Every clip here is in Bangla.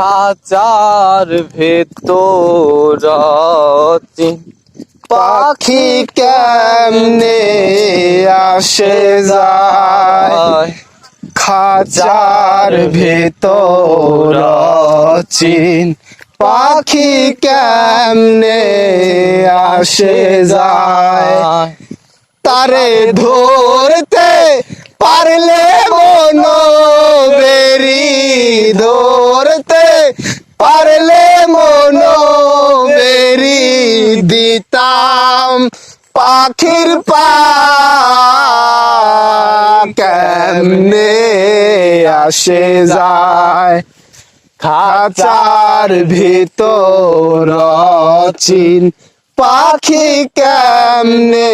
খাঁচার ভেতর পাখি কেমনে আসে যায় খাঁচার ভেতর চিন পাখি কেমনে আসে যায় তারে ধরতে পারলে মনো বেরি ধরতে পারলে মনো বেরি দিতাম পাখির পা কেমনে আসে যায় খাঁচার ভিতর চিন পাখি কেমনে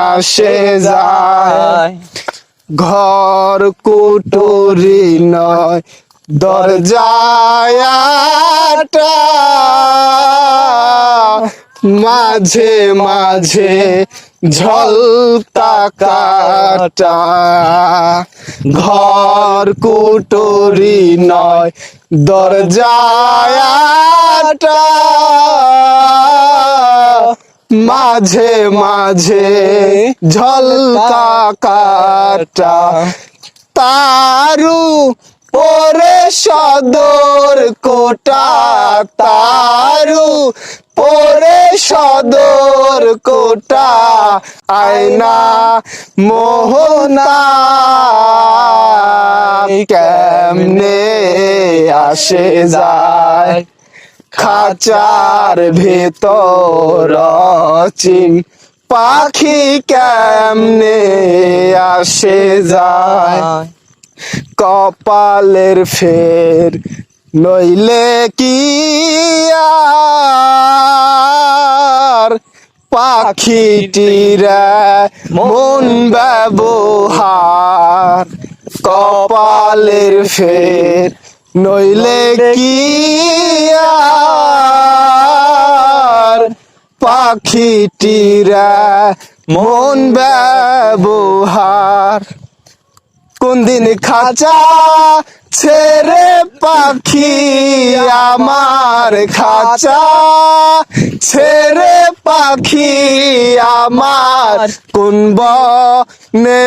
আসে যায় ঘর কুটুরি নয় দরজাটা মাঝে মাঝে ঝলতা কাটা ঘর কুটুরি নয় দরজাটা মাঝে মাঝে ঝলকা কাটা তারু পরে সদর কোটা তারু পরে সদর কোটা আয়না মোহনা কেমনে আসে যায় খাঁচার ভেতর চিন পাখি কেমনে আসে যায় কপালের ফের নইলে কি আর পাখিটিরা মন ব্যবহার কপালের ফের নইলে কি আর পাখিটিরা মন ব্যবহার কোন দিন খাঁচা ছেড়ে পাখি আমার খাঁচা ছেড়ে পাখি আমার কোন বনে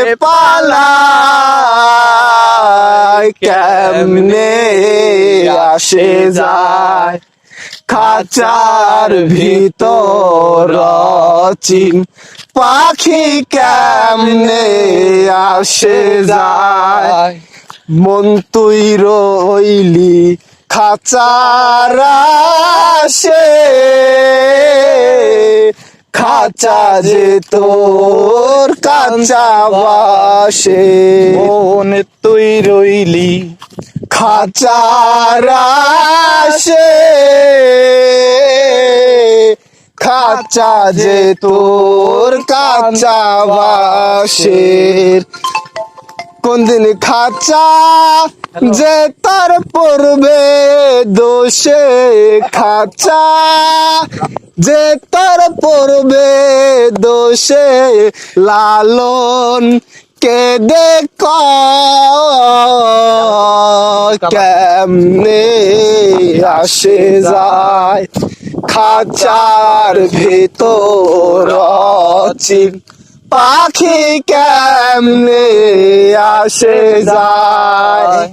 পালায় কেমনে আসে যায় খাঁচার ভিতর চিন পাখি কেমনে আসে যায় মন তুই রইলি খাঁচার আসে খাঁচা যে তোর কাঁচা বাসে মন তুই রইলি খাঁচার আসে খাঁচা যে তোর কাঁচা বাসের কোন দিন খাঁচা যে তার পড়বে দোষে খাঁচা যে তার পড়বে দোষে লালন কে দেখ কেমনে আসে যায় খাঁচার ভেতর চিন পাখি কেমনে আসে যায়।